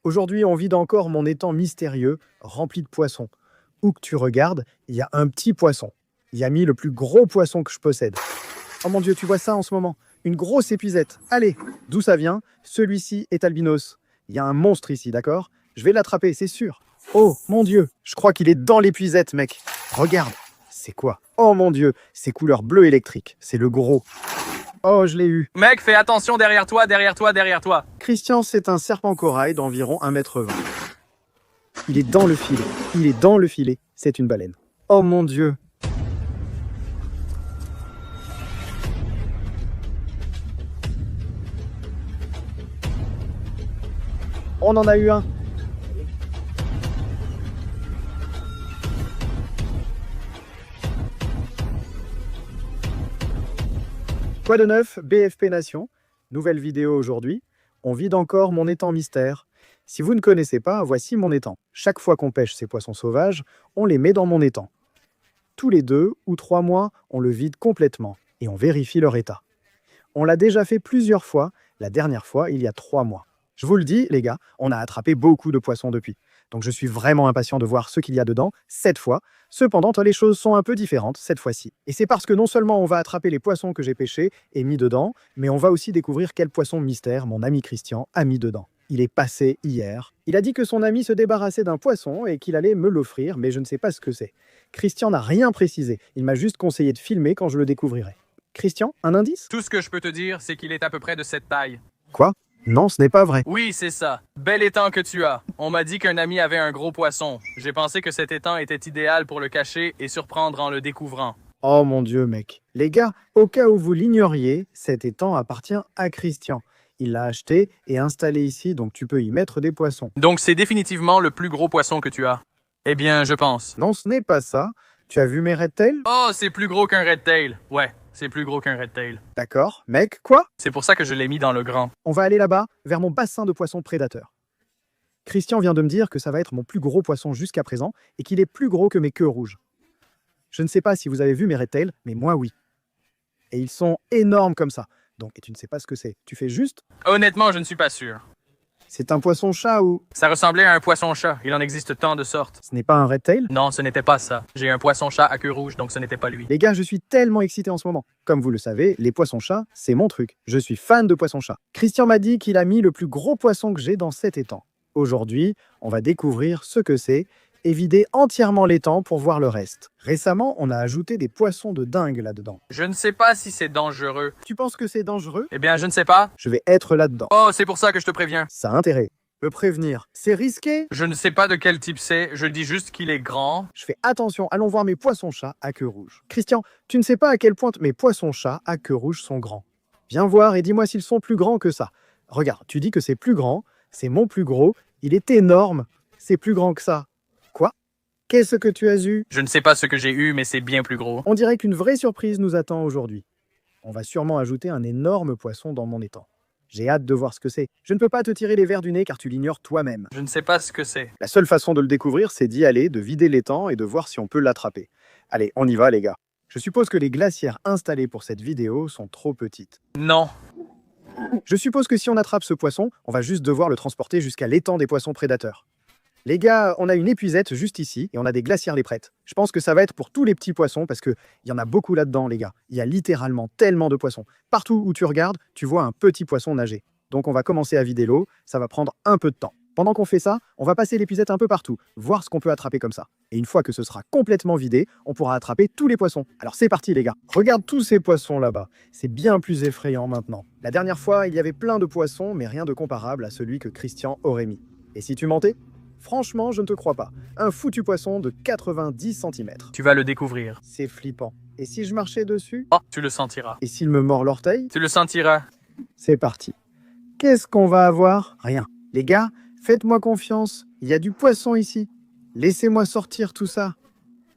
Aujourd'hui, on vide encore mon étang mystérieux, rempli de poissons. Où que tu regardes, il y a un petit poisson. Il y a mis le plus gros poisson que je possède. Oh mon Dieu, tu vois ça en ce moment? Une grosse épuisette. Allez, d'où ça vient? Celui-ci est albinos. Il y a un monstre ici, d'accord? Je vais l'attraper, c'est sûr. Oh mon Dieu, je crois qu'il est dans l'épuisette, mec. Regarde, c'est quoi? Oh mon Dieu, c'est couleur bleu électrique. C'est le gros. Oh, je l'ai eu. Mec, fais attention derrière toi, derrière toi, derrière toi. Christian, c'est un serpent corail d'environ 1,20 m. Il est dans le filet. Il est dans le filet. C'est une baleine. Oh mon Dieu. On en a eu un. Quoi de neuf, BFP Nation? Nouvelle vidéo aujourd'hui. On vide encore mon étang mystère. Si vous ne connaissez pas, voici mon étang. Chaque fois qu'on pêche ces poissons sauvages, on les met dans mon étang. Tous les 2 ou 3 mois, on le vide complètement et on vérifie leur état. On l'a déjà fait plusieurs fois, la dernière fois il y a 3 mois. Je vous le dis, les gars, on a attrapé beaucoup de poissons depuis. Donc je suis vraiment impatient de voir ce qu'il y a dedans, cette fois. Cependant, les choses sont un peu différentes cette fois-ci. Et c'est parce que non seulement on va attraper les poissons que j'ai pêchés et mis dedans, mais on va aussi découvrir quel poisson mystère mon ami Christian a mis dedans. Il est passé hier. Il a dit que son ami se débarrassait d'un poisson et qu'il allait me l'offrir, mais je ne sais pas ce que c'est. Christian n'a rien précisé. Il m'a juste conseillé de filmer quand je le découvrirai. Christian, un indice? Tout ce que je peux te dire, c'est qu'il est à peu près de cette taille. Quoi? Non, ce n'est pas vrai. Oui, c'est ça. Bel étang que tu as. On m'a dit qu'un ami avait un gros poisson. J'ai pensé que cet étang était idéal pour le cacher et surprendre en le découvrant. Oh mon Dieu, mec. Les gars, au cas où vous l'ignoriez, cet étang appartient à Christian. Il l'a acheté et installé ici, donc tu peux y mettre des poissons. Donc c'est définitivement le plus gros poisson que tu as. Eh bien, je pense. Non, ce n'est pas ça. Tu as vu mes red tails? Oh, c'est plus gros qu'un red tail. Ouais, c'est plus gros qu'un red tail. D'accord. Mec, quoi? C'est pour ça que je l'ai mis dans le grand. On va aller là-bas, vers mon bassin de poissons prédateurs. Christian vient de me dire que ça va être mon plus gros poisson jusqu'à présent et qu'il est plus gros que mes queues rouges. Je ne sais pas si vous avez vu mes red tails, mais moi oui. Et ils sont énormes comme ça. Donc, et tu ne sais pas ce que c'est. Tu fais juste? Honnêtement, je ne suis pas sûr. C'est un poisson-chat ou... Ça ressemblait à un poisson-chat. Il en existe tant de sortes. Ce n'est pas un red tail? Non, ce n'était pas ça. J'ai un poisson-chat à queue rouge, donc ce n'était pas lui. Les gars, je suis tellement excité en ce moment. Comme vous le savez, les poissons-chats, c'est mon truc. Je suis fan de poissons-chats. Christian m'a dit qu'il a mis le plus gros poisson que j'ai dans cet étang. Aujourd'hui, on va découvrir ce que c'est et vider entièrement l'étang pour voir le reste. Récemment, on a ajouté des poissons de dingue là-dedans. Je ne sais pas si c'est dangereux. Tu penses que c'est dangereux? Eh bien, je ne sais pas. Je vais être là-dedans. Oh, c'est pour ça que je te préviens. Ça a intérêt. Me prévenir. C'est risqué? Je ne sais pas de quel type c'est. Je dis juste qu'il est grand. Je fais attention, allons voir mes poissons-chats à queue rouge. Christian, tu ne sais pas à quel point mes poissons-chats à queue rouge sont grands. Viens voir et dis-moi s'ils sont plus grands que ça. Regarde, tu dis que c'est plus grand, c'est mon plus gros, il est énorme, c'est plus grand que ça. Quoi? Qu'est-ce que tu as eu? Je ne sais pas ce que j'ai eu, mais c'est bien plus gros. On dirait qu'une vraie surprise nous attend aujourd'hui. On va sûrement ajouter un énorme poisson dans mon étang. J'ai hâte de voir ce que c'est. Je ne peux pas te tirer les vers du nez car tu l'ignores toi-même. Je ne sais pas ce que c'est. La seule façon de le découvrir, c'est d'y aller, de vider l'étang et de voir si on peut l'attraper. Allez, on y va les gars. Je suppose que les glacières installées pour cette vidéo sont trop petites. Non. Je suppose que si on attrape ce poisson, on va juste devoir le transporter jusqu'à l'étang des poissons prédateurs. Les gars, on a une épuisette juste ici et on a des glacières les prêtes. Je pense que ça va être pour tous les petits poissons parce qu'il y en a beaucoup là-dedans, les gars. Il y a littéralement tellement de poissons. Partout où tu regardes, tu vois un petit poisson nager. Donc on va commencer à vider l'eau, ça va prendre un peu de temps. Pendant qu'on fait ça, on va passer l'épuisette un peu partout, voir ce qu'on peut attraper comme ça. Et une fois que ce sera complètement vidé, on pourra attraper tous les poissons. Alors c'est parti les gars. Regarde tous ces poissons là-bas. C'est bien plus effrayant maintenant. La dernière fois, il y avait plein de poissons, mais rien de comparable à celui que Christian aurait mis. Et si tu mentais? Franchement, je ne te crois pas. Un foutu poisson de 90 cm. Tu vas le découvrir. C'est flippant. Et si je marchais dessus? Oh, tu le sentiras. Et s'il me mord l'orteil? Tu le sentiras. C'est parti. Qu'est-ce qu'on va avoir? Rien. Les gars, faites-moi confiance. Il y a du poisson ici. Laissez-moi sortir tout ça.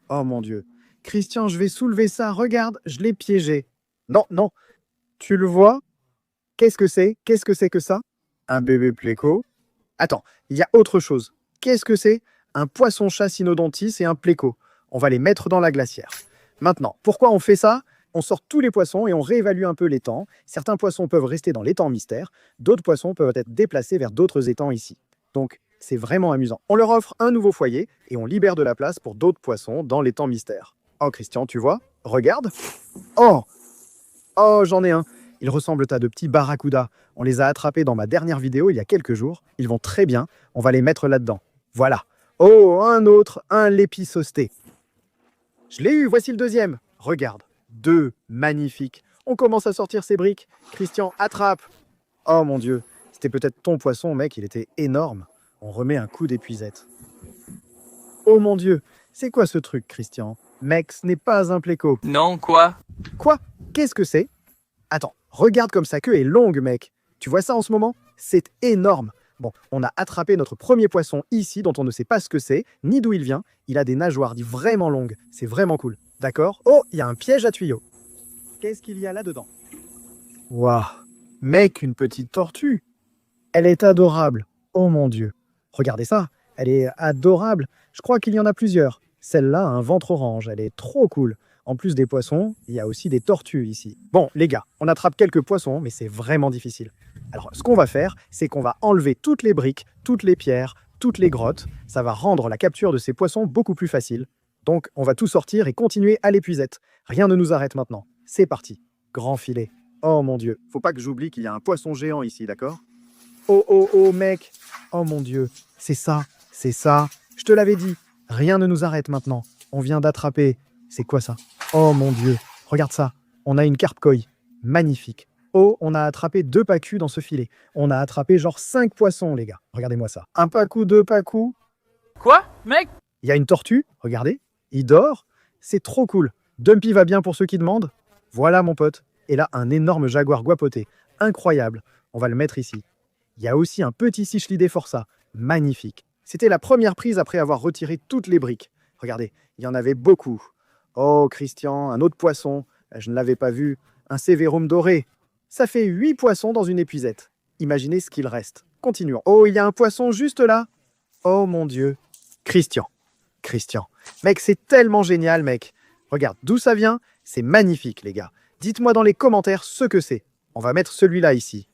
Oh mon Dieu. Christian, je vais soulever ça. Regarde, je l'ai piégé. Non, non. Tu le vois? Qu'est-ce que c'est? Qu'est-ce que c'est que ça? Un bébé pléco? Attends, il y a autre chose. Qu'est-ce que c'est? Un poisson-chat cynodontis et un pléco. On va les mettre dans la glacière. Maintenant, pourquoi on fait ça? On sort tous les poissons et on réévalue un peu l'étang. Certains poissons peuvent rester dans l'étang mystère, d'autres poissons peuvent être déplacés vers d'autres étangs ici. Donc, c'est vraiment amusant. On leur offre un nouveau foyer et on libère de la place pour d'autres poissons dans l'étang mystère. Oh, Christian, tu vois? Regarde. Oh! Oh, j'en ai un. Ils ressemblent à de petits barracudas. On les a attrapés dans ma dernière vidéo il y a quelques jours. Ils vont très bien. On va les mettre là-dedans. Voilà. Oh, un autre, un lépisosté. Je l'ai eu, voici le deuxième. Regarde. 2, magnifique. On commence à sortir ces briques. Christian, attrape. Oh mon Dieu. C'était peut-être ton poisson, mec, il était énorme. On remet un coup d'épuisette. Oh mon Dieu. C'est quoi ce truc, Christian? Mec, ce n'est pas un pléco. Non, quoi? Quoi? Qu'est-ce que c'est? Attends, regarde comme sa queue est longue, mec. Tu vois ça en ce moment? C'est énorme. Bon, on a attrapé notre premier poisson ici, dont on ne sait pas ce que c'est, ni d'où il vient. Il a des nageoires vraiment longues. C'est vraiment cool. D'accord? Oh, il y a un piège à tuyaux. Qu'est-ce qu'il y a là-dedans? Waouh! Mec, une petite tortue. Elle est adorable. Oh mon Dieu. Regardez ça. Elle est adorable. Je crois qu'il y en a plusieurs. Celle-là a un ventre orange. Elle est trop cool. En plus des poissons, il y a aussi des tortues ici. Bon, les gars, on attrape quelques poissons, mais c'est vraiment difficile. Alors, ce qu'on va faire, c'est qu'on va enlever toutes les briques, toutes les pierres, toutes les grottes. Ça va rendre la capture de ces poissons beaucoup plus facile. Donc, on va tout sortir et continuer à l'épuisette. Rien ne nous arrête maintenant. C'est parti. Grand filet. Oh mon Dieu. Faut pas que j'oublie qu'il y a un poisson géant ici, d'accord? Oh, oh, oh, mec. Oh mon Dieu. C'est ça. C'est ça. Je te l'avais dit. Rien ne nous arrête maintenant. On vient d'attraper... C'est quoi ça? Oh mon Dieu, regarde ça. On a une carpe koi. Magnifique. Oh, on a attrapé 2 pacus dans ce filet. On a attrapé genre 5 poissons, les gars. Regardez-moi ça. Un pacou, 2 pacous. Quoi, mec? Il y a une tortue, regardez. Il dort. C'est trop cool. Dumpy va bien pour ceux qui demandent. Voilà mon pote. Et là, un énorme jaguar guapoté. Incroyable. On va le mettre ici. Il y a aussi un petit cichlidé forçat. Magnifique. C'était la première prise après avoir retiré toutes les briques. Regardez, il y en avait beaucoup. Oh, Christian, un autre poisson. Je ne l'avais pas vu. Un sévérum doré. Ça fait 8 poissons dans une épuisette. Imaginez ce qu'il reste. Continuons. Oh, il y a un poisson juste là. Oh mon Dieu. Christian. Christian. Mec, c'est tellement génial, mec. Regarde, d'où ça vient? C'est magnifique, les gars. Dites-moi dans les commentaires ce que c'est. On va mettre celui-là ici.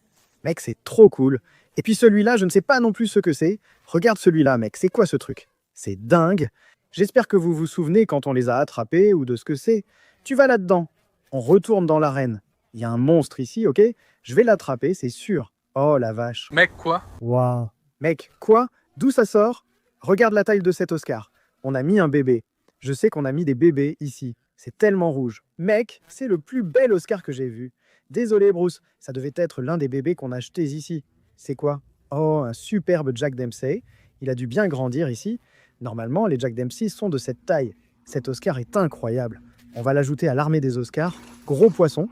Mec, c'est trop cool. Et puis celui-là, je ne sais pas non plus ce que c'est. Regarde celui-là, mec. C'est quoi ce truc? C'est dingue. J'espère que vous vous souvenez quand on les a attrapés ou de ce que c'est. Tu vas là-dedans. On retourne dans l'arène. Il y a un monstre ici, ok? Je vais l'attraper, c'est sûr. Oh la vache. Mec, quoi? Waouh. Mec, quoi? D'où ça sort? Regarde la taille de cet Oscar. On a mis un bébé. Je sais qu'on a mis des bébés ici. C'est tellement rouge. Mec, c'est le plus bel Oscar que j'ai vu. Désolé, Bruce. Ça devait être l'un des bébés qu'on a achetés ici. C'est quoi? Oh, un superbe Jack Dempsey. Il a dû bien grandir ici. Normalement, les Jack Dempsey sont de cette taille. Cet Oscar est incroyable. On va l'ajouter à l'armée des Oscars. Gros poisson.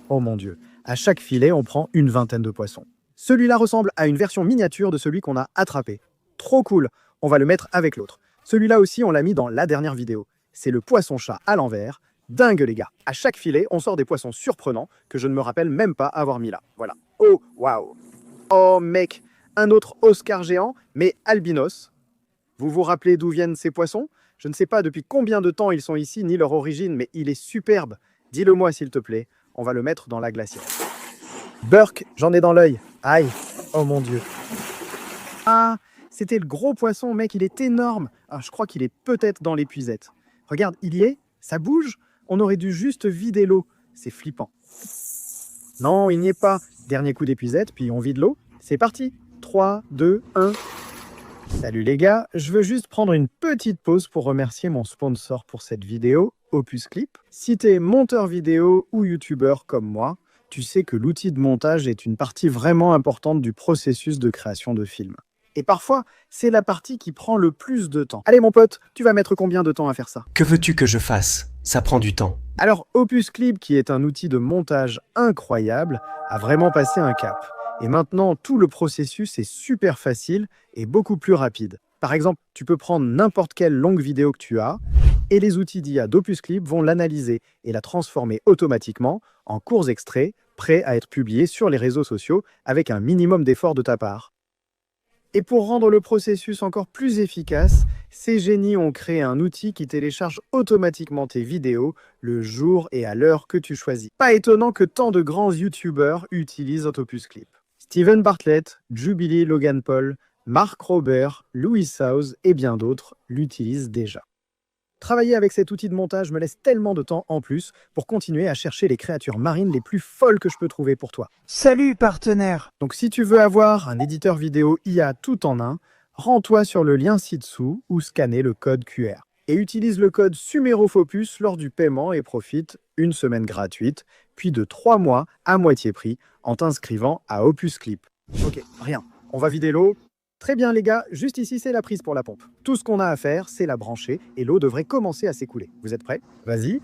Oh mon Dieu. À chaque filet, on prend une vingtaine de poissons. Celui-là ressemble à une version miniature de celui qu'on a attrapé. Trop cool. On va le mettre avec l'autre. Celui-là aussi, on l'a mis dans la dernière vidéo. C'est le poisson-chat à l'envers. Dingue, les gars. À chaque filet, on sort des poissons surprenants que je ne me rappelle même pas avoir mis là. Voilà. Oh, waouh. Oh, mec. Un autre Oscar géant, mais albinos. Vous vous rappelez d'où viennent ces poissons? Je ne sais pas depuis combien de temps ils sont ici, ni leur origine, mais il est superbe. Dis-le-moi s'il te plaît. On va le mettre dans la glacière. Burk, j'en ai dans l'œil. Aïe. Oh mon Dieu. Ah, c'était le gros poisson, mec, il est énorme. Ah, je crois qu'il est peut-être dans l'épuisette. Regarde, il y est? Ça bouge? On aurait dû juste vider l'eau. C'est flippant. Non, il n'y est pas. Dernier coup d'épuisette, puis on vide l'eau. C'est parti. 3, 2, 1... Salut les gars, je veux juste prendre une petite pause pour remercier mon sponsor pour cette vidéo, Opus Clip. Si t'es monteur vidéo ou youtubeur comme moi, tu sais que l'outil de montage est une partie vraiment importante du processus de création de films. Et parfois, c'est la partie qui prend le plus de temps. Allez mon pote, tu vas mettre combien de temps à faire ça? Que veux-tu que je fasse? Ça prend du temps. Alors Opus Clip, qui est un outil de montage incroyable, a vraiment passé un cap. Et maintenant, tout le processus est super facile et beaucoup plus rapide. Par exemple, tu peux prendre n'importe quelle longue vidéo que tu as et les outils d'IA d'Opus Clip vont l'analyser et la transformer automatiquement en courts extraits prêts à être publiés sur les réseaux sociaux avec un minimum d'effort de ta part. Et pour rendre le processus encore plus efficace, ces génies ont créé un outil qui télécharge automatiquement tes vidéos le jour et à l'heure que tu choisis. Pas étonnant que tant de grands youtubeurs utilisent Opus Clip. Steven Bartlett, Jubilee Logan Paul, Mark Robert, Louis Sauze et bien d'autres l'utilisent déjà. Travailler avec cet outil de montage me laisse tellement de temps en plus pour continuer à chercher les créatures marines les plus folles que je peux trouver pour toi. Salut partenaire! Donc si tu veux avoir un éditeur vidéo IA tout en un, rends-toi sur le lien ci-dessous ou scanner le code QR. Et utilise le code SUMEROFOPUS lors du paiement et profite une semaine gratuite, puis de 3 mois à moitié prix en t'inscrivant à Opus Clip. Ok, rien. On va vider l'eau. Très bien les gars, juste ici c'est la prise pour la pompe. Tout ce qu'on a à faire, c'est la brancher et l'eau devrait commencer à s'écouler. Vous êtes prêts? Vas-y.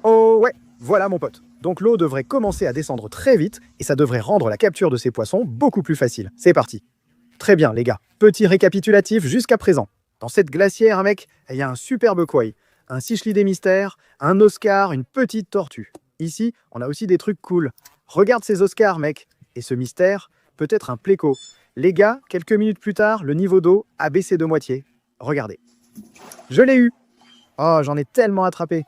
Oh ouais, voilà mon pote. Donc l'eau devrait commencer à descendre très vite et ça devrait rendre la capture de ces poissons beaucoup plus facile. C'est parti. Très bien les gars, petit récapitulatif jusqu'à présent. Dans cette glacière, mec, il y a un superbe koi, un cichlidé mystère, un oscar, une petite tortue. Ici, on a aussi des trucs cool. Regarde ces oscars, mec. Et ce mystère, peut-être un pléco. Les gars, quelques minutes plus tard, le niveau d'eau a baissé de moitié. Regardez. Je l'ai eu. Oh, j'en ai tellement attrapé.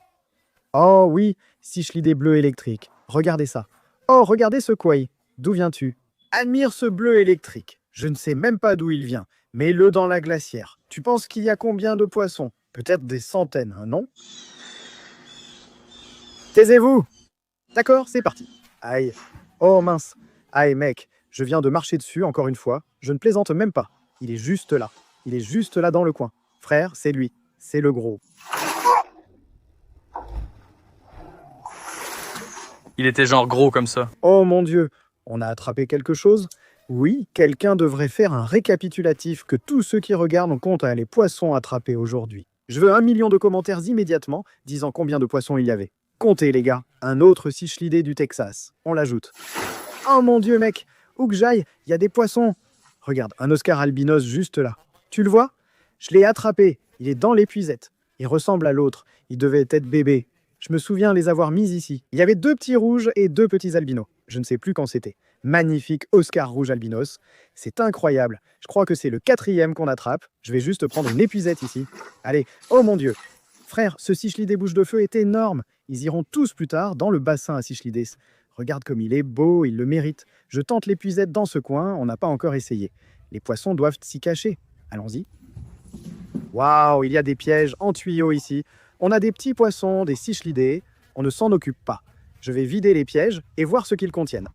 Oh oui, cichlidé bleu électrique. Regardez ça. Oh, regardez ce koi. D'où viens-tu? Admire ce bleu électrique. Je ne sais même pas d'où il vient. Mets-le dans la glacière. Tu penses qu'il y a combien de poissons? Peut-être des centaines, hein, non? Taisez-vous! D'accord, c'est parti. Aïe. Oh mince. Aïe mec, je viens de marcher dessus encore une fois. Je ne plaisante même pas. Il est juste là. Il est juste là dans le coin. Frère, c'est lui. C'est le gros. Il était genre gros comme ça. Oh mon Dieu. On a attrapé quelque chose? Oui, quelqu'un devrait faire un récapitulatif que tous ceux qui regardent comptent les poissons attrapés aujourd'hui. Je veux 1 million de commentaires immédiatement disant combien de poissons il y avait. Comptez les gars, un autre cichlidé du Texas. On l'ajoute. Oh mon Dieu mec, où que j'aille, il y a des poissons. Regarde, un Oscar albinos juste là. Tu le vois? Je l'ai attrapé, il est dans l'épuisette. Il ressemble à l'autre, il devait être bébé. Je me souviens les avoir mis ici. Il y avait 2 petits rouges et 2 petits albinos. Je ne sais plus quand c'était. Magnifique Oscar rouge albinos. C'est incroyable. Je crois que c'est le 4e qu'on attrape. Je vais juste prendre une épuisette ici. Allez, oh mon Dieu. Frère, ce cichlidé bouche de feu est énorme. Ils iront tous plus tard dans le bassin à cichlidés. Regarde comme il est beau, il le mérite. Je tente l'épuisette dans ce coin, on n'a pas encore essayé. Les poissons doivent s'y cacher. Allons-y. Waouh, il y a des pièges en tuyau ici. On a des petits poissons, des cichlidés. On ne s'en occupe pas. Je vais vider les pièges et voir ce qu'ils contiennent.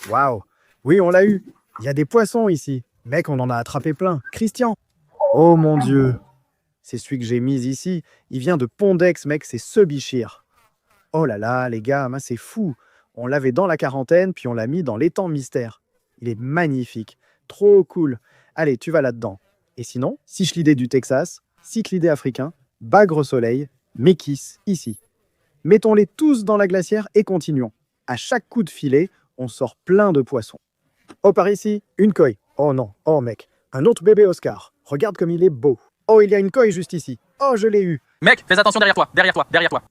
Waouh, oui, on l'a eu. Il y a des poissons ici. Mec, on en a attrapé plein. Christian. Oh mon Dieu. C'est celui que j'ai mis ici. Il vient de Pondex, mec, c'est ce bichir. Oh là là, les gars, c'est fou. On l'avait dans la quarantaine, puis on l'a mis dans l'étang mystère. Il est magnifique. Trop cool. Allez, tu vas là-dedans. Et sinon, cichlidé du Texas, cyclidé africain, bagre soleil, mékis, ici. Mettons-les tous dans la glacière et continuons. À chaque coup de filet, on sort plein de poissons. Oh, par ici, une koi. Oh non, oh mec, un autre bébé Oscar. Regarde comme il est beau. Oh, il y a une koi juste ici. Oh, je l'ai eu. Mec, fais attention derrière toi, derrière toi, derrière toi.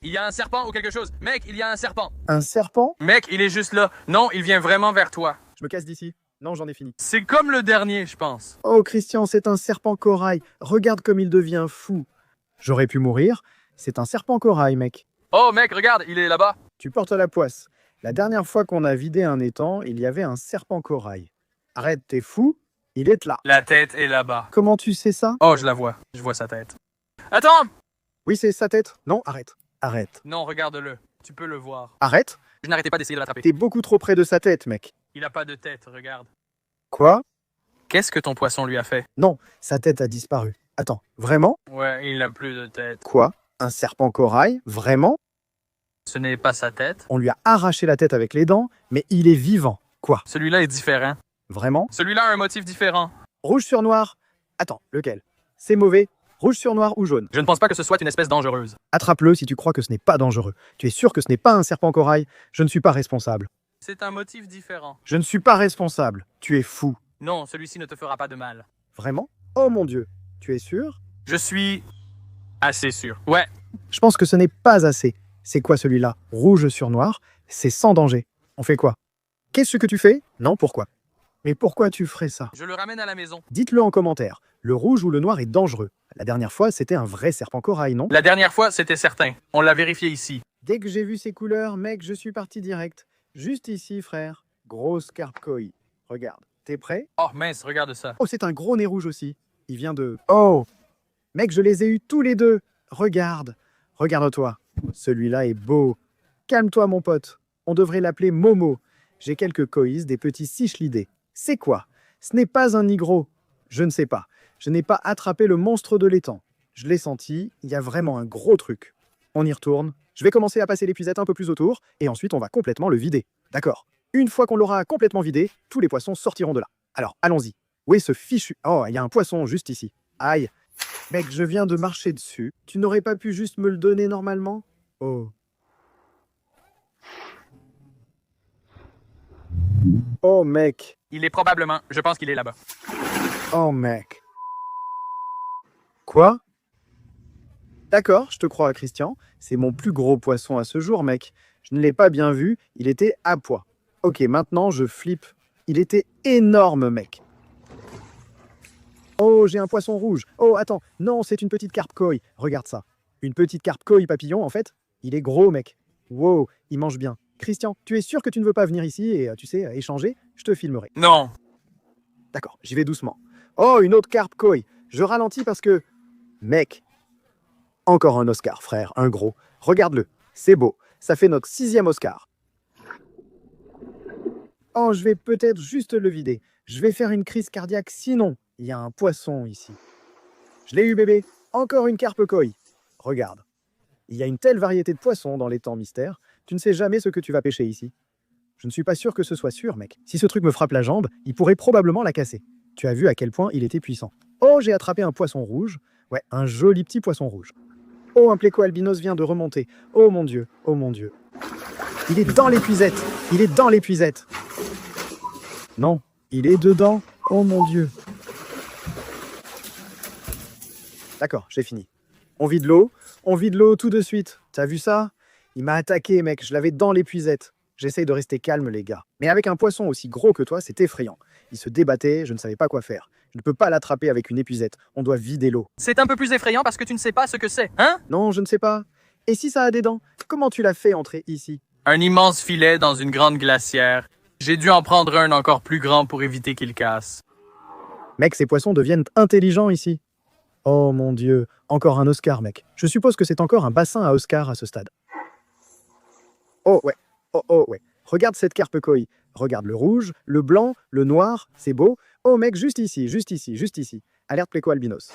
Il y a un serpent ou quelque chose. Mec, il y a un serpent. Un serpent? Mec, il est juste là. Non, il vient vraiment vers toi. Je me casse d'ici. Non, j'en ai fini. C'est comme le dernier, je pense. Oh, Christian, c'est un serpent corail. Regarde comme il devient fou. J'aurais pu mourir. C'est un serpent corail, mec. Oh mec, regarde, il est là-bas. Tu portes la poisse. La dernière fois qu'on a vidé un étang, il y avait un serpent corail. Arrête, t'es fou? Il est là. La tête est là-bas. Comment tu sais ça? Oh, je la vois. Je vois sa tête. Attends! Oui, c'est sa tête. Non, arrête. Arrête. Non, regarde-le. Tu peux le voir. Arrête? Je n'arrêtais pas d'essayer de l'attraper. T'es beaucoup trop près de sa tête, mec. Il a pas de tête, regarde. Quoi? Qu'est-ce que ton poisson lui a fait? Non, sa tête a disparu. Attends, vraiment? Ouais, il n'a plus de tête. Quoi? Un serpent corail? Vraiment? Ce n'est pas sa tête. On lui a arraché la tête avec les dents, mais il est vivant. Quoi? Celui-là est différent. Vraiment? Celui-là a un motif différent. Rouge sur noir? Attends, lequel? C'est mauvais. Rouge sur noir ou jaune? Je ne pense pas que ce soit une espèce dangereuse. Attrape-le si tu crois que ce n'est pas dangereux. Tu es sûr que ce n'est pas un serpent corail? Je ne suis pas responsable. C'est un motif différent. Je ne suis pas responsable. Tu es fou. Non, celui-ci ne te fera pas de mal. Vraiment? Oh mon Dieu. Tu es sûr? Je suis assez sûr. Ouais. Je pense que ce n'est pas assez. C'est quoi celui-là? Rouge sur noir? C'est sans danger. On fait quoi? Qu'est-ce que tu fais? Non, pourquoi? Mais pourquoi tu ferais ça? Je le ramène à la maison. Dites-le en commentaire. Le rouge ou le noir est dangereux. La dernière fois, c'était un vrai serpent corail, non? La dernière fois, c'était certain. On l'a vérifié ici. Dès que j'ai vu ces couleurs, mec, je suis parti direct. Juste ici, frère. Grosse carpe koi. Regarde. T'es prêt? Oh mince, regarde ça. Oh, c'est un gros nez rouge aussi. Il vient de... Oh! Mec, je les ai eus tous les deux. Regarde. Regarde-toi. Celui-là est beau. Calme-toi, mon pote. On devrait l'appeler Momo. J'ai quelques coïs, des petits cichlidés. C'est quoi? Ce n'est pas un nigro. Je ne sais pas. Je n'ai pas attrapé le monstre de l'étang. Je l'ai senti. Il y a vraiment un gros truc. On y retourne. Je vais commencer à passer l'épuisette un peu plus autour. Et ensuite, on va complètement le vider. D'accord? Une fois qu'on l'aura complètement vidé, tous les poissons sortiront de là. Alors, allons-y. Où est ce fichu... Oh, il y a un poisson juste ici. Aïe. Mec, je viens de marcher dessus. Tu n'aurais pas pu juste me le donner normalement? Oh. Oh, mec. Il est probablement... Je pense qu'il est là-bas. Oh, mec. Quoi? D'accord, je te crois, Christian. C'est mon plus gros poisson à ce jour, mec. Je ne l'ai pas bien vu. Il était à poids. Ok, maintenant, je flippe. Il était énorme, mec. Oh, j'ai un poisson rouge. Oh, attends. Non, c'est une petite carpe koi. Regarde ça. Une petite carpe koi papillon, en fait. Il est gros, mec. Wow, il mange bien. Christian, tu es sûr que tu ne veux pas venir ici et, tu sais, échanger? Je te filmerai. Non. D'accord, j'y vais doucement. Oh, une autre carpe koi. Je ralentis parce que... Mec. Encore un Oscar, frère. Un gros. Regarde-le. C'est beau. Ça fait notre 6e Oscar. Oh, je vais peut-être juste le vider. Je vais faire une crise cardiaque sinon. Il y a un poisson ici. Je l'ai eu, bébé. Encore une carpe koi. Regarde. Il y a une telle variété de poissons dans les temps mystères. Tu ne sais jamais ce que tu vas pêcher ici. Je ne suis pas sûr que ce soit sûr, mec. Si ce truc me frappe la jambe, il pourrait probablement la casser. Tu as vu à quel point il était puissant. Oh, j'ai attrapé un poisson rouge. Ouais, un joli petit poisson rouge. Oh, un pléco albinos vient de remonter. Oh mon Dieu, oh mon Dieu. Il est dans l'épuisette. Il est dans l'épuisette. Non, il est dedans. Oh mon Dieu. D'accord, j'ai fini. On vide l'eau tout de suite. T'as vu ça? Il m'a attaqué, mec, je l'avais dans l'épuisette. J'essaye de rester calme, les gars. Mais avec un poisson aussi gros que toi, c'est effrayant. Il se débattait, je ne savais pas quoi faire. Je ne peux pas l'attraper avec une épuisette. On doit vider l'eau. C'est un peu plus effrayant parce que tu ne sais pas ce que c'est, hein? Non, je ne sais pas. Et si ça a des dents? Comment tu l'as fait entrer ici? Un immense filet dans une grande glacière. J'ai dû en prendre un encore plus grand pour éviter qu'il casse. Mec, ces poissons deviennent intelligents ici. Oh mon Dieu, encore un Oscar, mec. Je suppose que c'est encore un bassin à Oscar à ce stade. Oh ouais, oh ouais. Regarde cette carpe koi. Regarde le rouge, le blanc, le noir, c'est beau. Oh mec, juste ici, juste ici, juste ici. Alerte pléco albinos.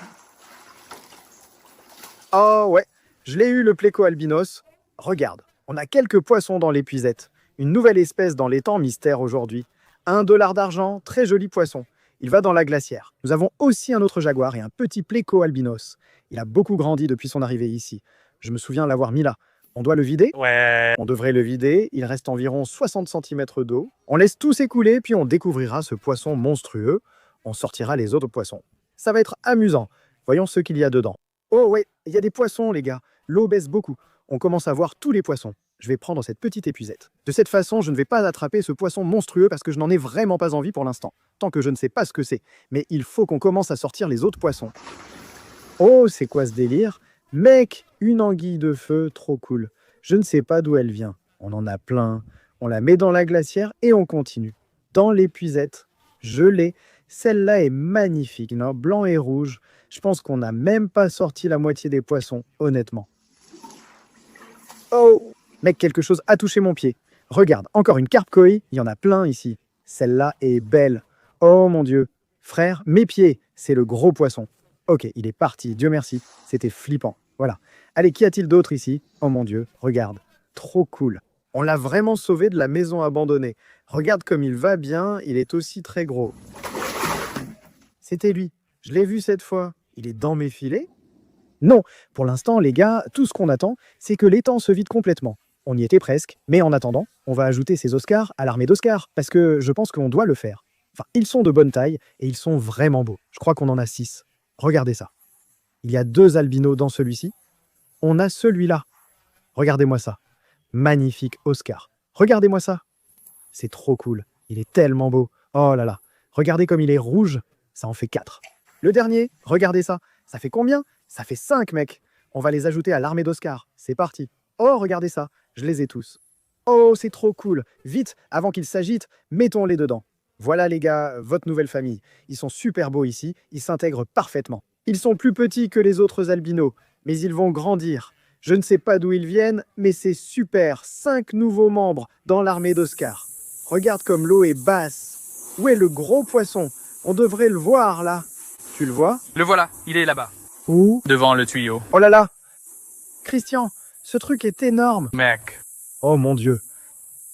Oh ouais, je l'ai eu le pléco albinos. Regarde, on a quelques poissons dans l'épuisette. Une nouvelle espèce dans les temps mystères aujourd'hui. $1 d'argent, très joli poisson. Il va dans la glacière. Nous avons aussi un autre jaguar et un petit pléco albinos. Il a beaucoup grandi depuis son arrivée ici. Je me souviens l'avoir mis là. On doit le vider? Ouais. On devrait le vider. Il reste environ 60 cm d'eau. On laisse tout s'écouler, puis on découvrira ce poisson monstrueux. On sortira les autres poissons. Ça va être amusant. Voyons ce qu'il y a dedans. Oh ouais, il y a des poissons, les gars. L'eau baisse beaucoup. On commence à voir tous les poissons. Je vais prendre cette petite épuisette. De cette façon, je ne vais pas attraper ce poisson monstrueux parce que je n'en ai vraiment pas envie pour l'instant, tant que je ne sais pas ce que c'est. Mais il faut qu'on commence à sortir les autres poissons. Oh, c'est quoi ce délire? Mec, une anguille de feu, trop cool. Je ne sais pas d'où elle vient. On en a plein. On la met dans la glacière et on continue. Dans l'épuisette, je l'ai. Celle-là est magnifique, non? Blanc et rouge. Je pense qu'on n'a même pas sorti la moitié des poissons, honnêtement. Oh! Mec, quelque chose a touché mon pied. Regarde, encore une carpe koi, il y en a plein ici. Celle-là est belle. Oh mon Dieu. Frère, mes pieds, c'est le gros poisson. Ok, il est parti, Dieu merci. C'était flippant. Voilà. Allez, qu'y a-t-il d'autre ici? Oh mon Dieu, regarde. Trop cool. On l'a vraiment sauvé de la maison abandonnée. Regarde comme il va bien, il est aussi très gros. C'était lui. Je l'ai vu cette fois. Il est dans mes filets? Non, pour l'instant, les gars, tout ce qu'on attend, c'est que l'étang se vide complètement. On y était presque, mais en attendant, on va ajouter ces Oscars à l'armée d'Oscars, parce que je pense qu'on doit le faire. Enfin, ils sont de bonne taille, et ils sont vraiment beaux. Je crois qu'on en a 6. Regardez ça. Il y a 2 albinos dans celui-ci. On a celui-là. Regardez-moi ça. Magnifique Oscar. Regardez-moi ça. C'est trop cool. Il est tellement beau. Oh là là. Regardez comme il est rouge. Ça en fait 4. Le dernier, regardez ça. Ça fait combien? Ça fait 5, mec. On va les ajouter à l'armée d'Oscars. C'est parti. Oh, regardez ça. Je les ai tous. Oh, c'est trop cool. Vite, avant qu'ils s'agitent, mettons-les dedans. Voilà les gars, votre nouvelle famille. Ils sont super beaux ici, ils s'intègrent parfaitement. Ils sont plus petits que les autres albinos, mais ils vont grandir. Je ne sais pas d'où ils viennent, mais c'est super. 5 nouveaux membres dans l'armée d'Oscar. Regarde comme l'eau est basse. Où est le gros poisson? On devrait le voir là. Tu le vois? Le voilà, il est là-bas, Où? devant le tuyau. Oh là là! Christian, ce truc est énorme. Mec, Oh mon Dieu.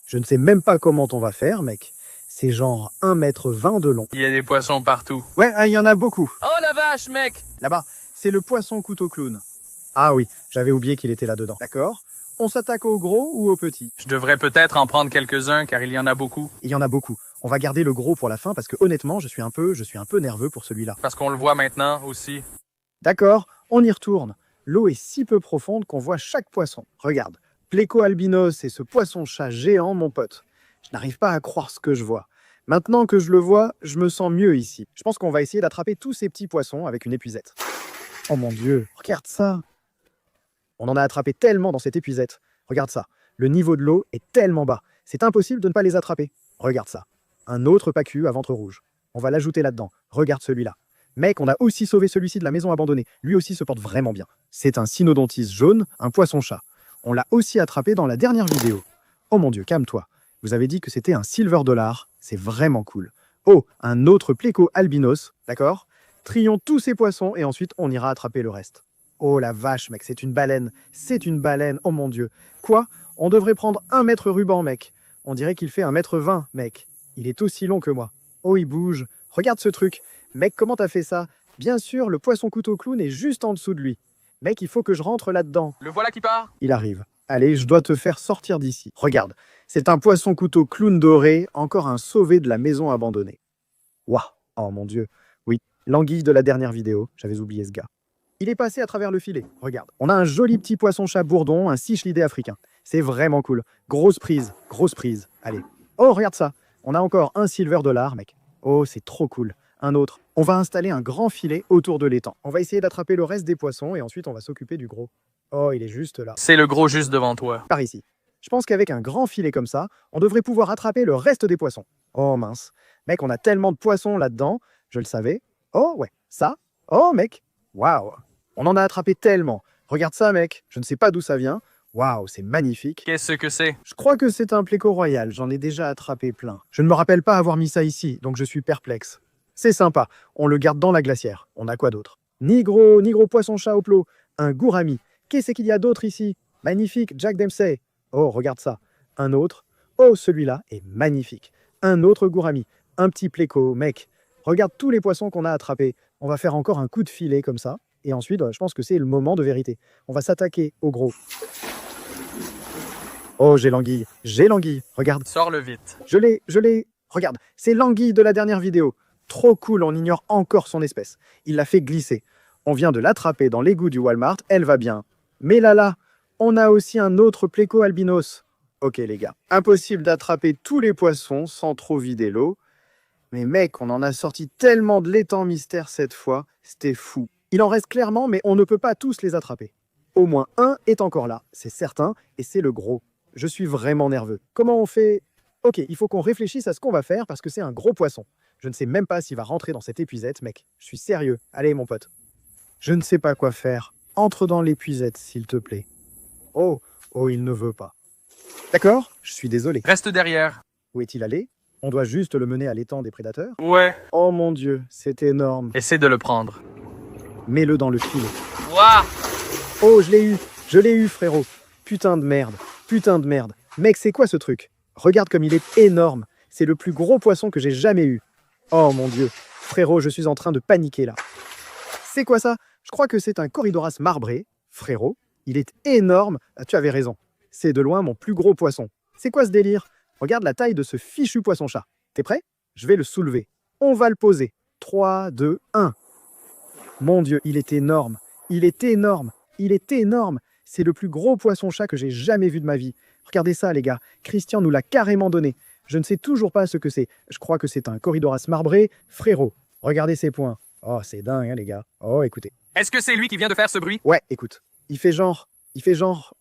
Je ne sais même pas comment on va faire, mec. C'est genre 1,20 m de long. il y a des poissons partout. Ouais, il y en a beaucoup. Oh la vache, mec! Là-bas, c'est le poisson couteau clown. Ah oui, j'avais oublié qu'il était là-dedans. D'accord. On s'attaque au gros ou au petit? Je devrais peut-être en prendre quelques-uns car il y en a beaucoup. Il y en a beaucoup. On va garder le gros pour la fin parce que honnêtement, je suis un peu nerveux pour celui-là. Parce qu'on le voit maintenant aussi. D'accord, on y retourne. L'eau est si peu profonde qu'on voit chaque poisson. Regarde, Pleco albinos et ce poisson-chat géant, mon pote. Je n'arrive pas à croire ce que je vois. Maintenant que je le vois, je me sens mieux ici. Je pense qu'on va essayer d'attraper tous ces petits poissons avec une épuisette. Oh mon Dieu, regarde ça. On en a attrapé tellement dans cette épuisette. Regarde ça, le niveau de l'eau est tellement bas. C'est impossible de ne pas les attraper. Regarde ça, un autre pacu à ventre rouge. On va l'ajouter là-dedans. Regarde celui-là. Mec, on a aussi sauvé celui-ci de la maison abandonnée. Lui aussi se porte vraiment bien. C'est un cynodontis jaune, un poisson-chat. On l'a aussi attrapé dans la dernière vidéo. Oh mon Dieu, calme-toi. Vous avez dit que c'était un silver dollar. C'est vraiment cool. Oh, un autre Pleco albinos, d'accord? Trions tous ces poissons et ensuite on ira attraper le reste. Oh la vache, mec, c'est une baleine. C'est une baleine, oh mon Dieu. Quoi? On devrait prendre 1 mètre ruban, mec. On dirait qu'il fait 1,20 m, mec. Il est aussi long que moi. Oh, il bouge. Regarde ce truc. Mec, comment t'as fait ça? Bien sûr, le poisson couteau clown est juste en dessous de lui. Mec, il faut que je rentre là-dedans. Le voilà qui part. Il arrive. Allez, je dois te faire sortir d'ici. Regarde, c'est un poisson couteau clown doré, encore un sauvé de la maison abandonnée. Waouh! Oh mon Dieu. Oui, l'anguille de la dernière vidéo. J'avais oublié ce gars. Il est passé à travers le filet. Regarde. On a un joli petit poisson-chat bourdon, un cichlidé africain. C'est vraiment cool. Grosse prise, grosse prise. Allez. Oh, regarde ça. On a encore un silver dollar, mec. Oh, c'est trop cool. Un autre. On va installer un grand filet autour de l'étang. On va essayer d'attraper le reste des poissons et ensuite on va s'occuper du gros. Oh, il est juste là. C'est le gros juste devant toi. Par ici. Je pense qu'avec un grand filet comme ça, on devrait pouvoir attraper le reste des poissons. Oh mince. Mec, on a tellement de poissons là-dedans. Je le savais. Oh ouais, ça. Oh mec. Waouh. On en a attrapé tellement. Regarde ça, mec. Je ne sais pas d'où ça vient. Waouh, c'est magnifique. Qu'est-ce que c'est? Je crois que c'est un Pleco royal. J'en ai déjà attrapé plein. Je ne me rappelle pas avoir mis ça ici, donc je suis perplexe. C'est sympa. On le garde dans la glacière. On a quoi d'autre? Ni gros poisson-chat au plot. Un gourami. Qu'est-ce qu'il y a d'autre ici? Magnifique, Jack Dempsey. Oh, regarde ça. Un autre. Oh, celui-là est magnifique. Un autre gourami. Un petit Pleco, mec. Regarde tous les poissons qu'on a attrapés. On va faire encore un coup de filet comme ça. Et ensuite, je pense que c'est le moment de vérité. On va s'attaquer au gros. Oh, j'ai l'anguille. J'ai l'anguille. Regarde. Sors-le vite. Je l'ai. Regarde, c'est l'anguille de la dernière vidéo. Trop cool, on ignore encore son espèce. Il l'a fait glisser. On vient de l'attraper dans l'égout du Walmart, elle va bien. Mais là, on a aussi un autre Pleco albinos. Ok les gars, impossible d'attraper tous les poissons sans trop vider l'eau. Mais mec, on en a sorti tellement de l'étang mystère cette fois, c'était fou. Il en reste clairement, mais on ne peut pas tous les attraper. Au moins un est encore là, c'est certain, et c'est le gros. Je suis vraiment nerveux. Comment on fait? Ok, il faut qu'on réfléchisse à ce qu'on va faire parce que c'est un gros poisson. Je ne sais même pas s'il va rentrer dans cette épuisette, mec. Je suis sérieux. Allez, mon pote. Je ne sais pas quoi faire. Entre dans l'épuisette, s'il te plaît. Oh, il ne veut pas. D'accord, je suis désolé. Reste derrière. Où est-il allé? On doit juste le mener à l'étang des prédateurs? Ouais. Oh mon Dieu, c'est énorme. Essaie de le prendre. Mets-le dans le filet. Ouah! Oh, je l'ai eu, frérot. Putain de merde. Mec, c'est quoi ce truc? Regarde comme il est énorme. C'est le plus gros poisson que j'ai jamais eu. Oh mon Dieu. Frérot, je suis en train de paniquer là. C'est quoi ça? Je crois que c'est un Corydoras marbré. Frérot, il est énorme. Ah, tu avais raison. C'est de loin mon plus gros poisson. C'est quoi ce délire? Regarde la taille de ce fichu poisson-chat. T'es prêt? Je vais le soulever. On va le poser. 3, 2, 1. Mon Dieu, il est énorme. C'est le plus gros poisson-chat que j'ai jamais vu de ma vie. Regardez ça, les gars. Christian nous l'a carrément donné. Je ne sais toujours pas ce que c'est. Je crois que c'est un Corydoras marbré. Frérot, regardez ses poings. Oh, c'est dingue, hein, les gars. Oh, écoutez. Est-ce que c'est lui qui vient de faire ce bruit? Ouais, écoute. Il fait genre.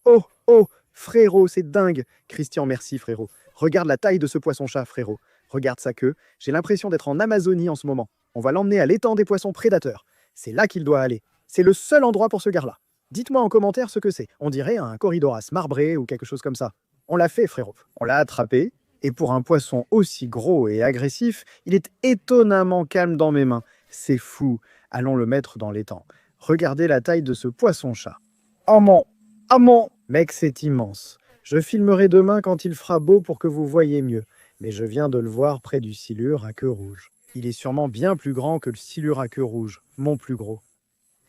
Oh, frérot, c'est dingue. Christian, merci, frérot. Regarde la taille de ce poisson-chat, frérot. Regarde sa queue, j'ai l'impression d'être en Amazonie en ce moment. On va l'emmener à l'étang des poissons prédateurs. C'est là qu'il doit aller. C'est le seul endroit pour ce gars-là. Dites-moi en commentaire ce que c'est. On dirait un corridoras marbré ou quelque chose comme ça. On l'a fait, frérot. On l'a attrapé. Et pour un poisson aussi gros et agressif, il est étonnamment calme dans mes mains. C'est fou. Allons le mettre dans l'étang. Regardez la taille de ce poisson-chat. Oh mon! Oh mon! Mec, c'est immense. Je filmerai demain quand il fera beau pour que vous voyez mieux. Mais je viens de le voir près du silure à queue rouge. Il est sûrement bien plus grand que le silure à queue rouge, mon plus gros.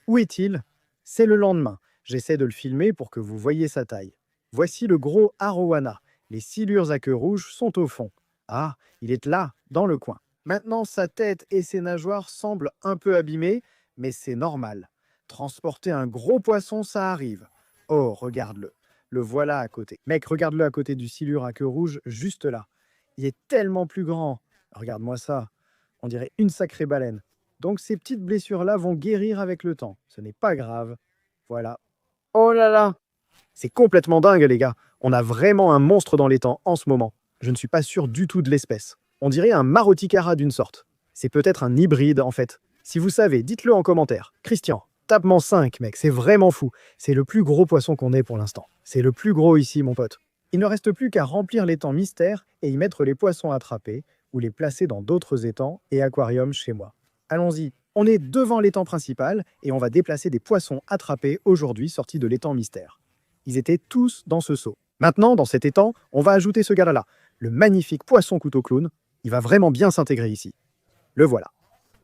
Où est-il? C'est le lendemain. J'essaie de le filmer pour que vous voyez sa taille. Voici le gros arowana. Les silures à queue rouge sont au fond. Ah, il est là, dans le coin. Maintenant, sa tête et ses nageoires semblent un peu abîmées, mais c'est normal. Transporter un gros poisson, ça arrive. Oh, regarde-le. Le voilà à côté. Mec, regarde-le à côté du silure à queue rouge, juste là. Il est tellement plus grand. Regarde-moi ça. On dirait une sacrée baleine. Donc ces petites blessures-là vont guérir avec le temps. Ce n'est pas grave. Voilà. Oh là là! C'est complètement dingue, les gars. On a vraiment un monstre dans l'étang en ce moment. Je ne suis pas sûr du tout de l'espèce. On dirait un maroticara d'une sorte. C'est peut-être un hybride, en fait. Si vous savez, dites-le en commentaire. Christian, tapement 5, mec, c'est vraiment fou. C'est le plus gros poisson qu'on ait pour l'instant. C'est le plus gros ici, mon pote. Il ne reste plus qu'à remplir l'étang mystère et y mettre les poissons attrapés ou les placer dans d'autres étangs et aquariums chez moi. Allons-y. On est devant l'étang principal et on va déplacer des poissons attrapés aujourd'hui sortis de l'étang mystère. Ils étaient tous dans ce seau. Maintenant, dans cet étang, on va ajouter ce gars-là, le magnifique poisson couteau clown. Il va vraiment bien s'intégrer ici. Le voilà.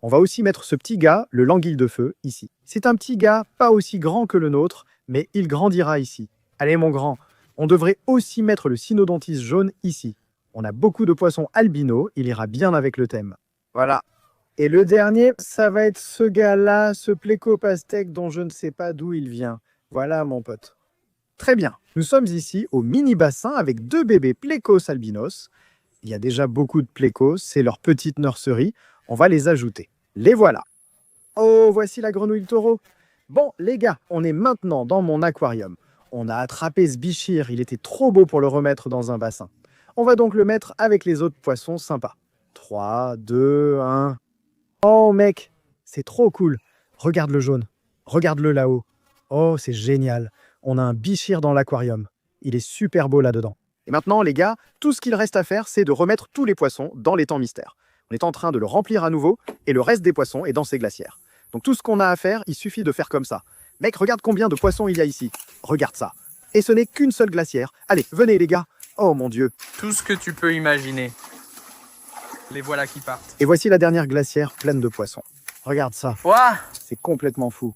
On va aussi mettre ce petit gars, le languille de feu, ici. C'est un petit gars pas aussi grand que le nôtre, mais il grandira ici. Allez mon grand, on devrait aussi mettre le cynodontis jaune ici. On a beaucoup de poissons albinos, il ira bien avec le thème. Voilà. Et le dernier, ça va être ce gars-là, ce plécopastèque dont je ne sais pas d'où il vient. Voilà mon pote. Très bien, nous sommes ici au mini-bassin avec 2 bébés plécos albinos. Il y a déjà beaucoup de plécos, c'est leur petite nurserie. On va les ajouter. Les voilà. Oh, voici la grenouille taureau. Bon, les gars, on est maintenant dans mon aquarium. On a attrapé ce bichir, il était trop beau pour le remettre dans un bassin. On va donc le mettre avec les autres poissons sympas. 3, 2, 1... Oh mec, c'est trop cool. Regarde le jaune. Regarde-le là-haut. Oh, c'est génial. On a un bichir dans l'aquarium. Il est super beau là-dedans. Et maintenant, les gars, tout ce qu'il reste à faire, c'est de remettre tous les poissons dans l'étang mystère. On est en train de le remplir à nouveau et le reste des poissons est dans ces glacières. Donc tout ce qu'on a à faire, il suffit de faire comme ça. Mec, regarde combien de poissons il y a ici. Regarde ça. Et ce n'est qu'une seule glacière. Allez, venez les gars. Oh mon Dieu. Tout ce que tu peux imaginer. Les voilà qui partent. Et voici la dernière glacière pleine de poissons. Regarde ça. Ouah! C'est complètement fou.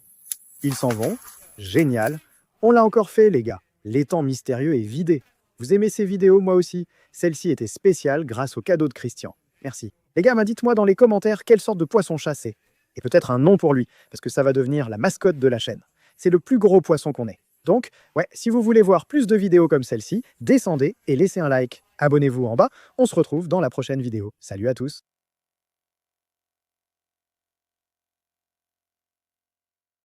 Ils s'en vont. Génial. On l'a encore fait, les gars. L'étang mystérieux est vidé. Vous aimez ces vidéos, moi aussi? Celle-ci était spéciale grâce au cadeau de Christian. Merci. Les gars, dites-moi dans les commentaires quelle sorte de poisson chasser. Et peut-être un nom pour lui, parce que ça va devenir la mascotte de la chaîne. C'est le plus gros poisson qu'on ait. Donc, ouais, si vous voulez voir plus de vidéos comme celle-ci, descendez et laissez un like. Abonnez-vous en bas. On se retrouve dans la prochaine vidéo. Salut à tous.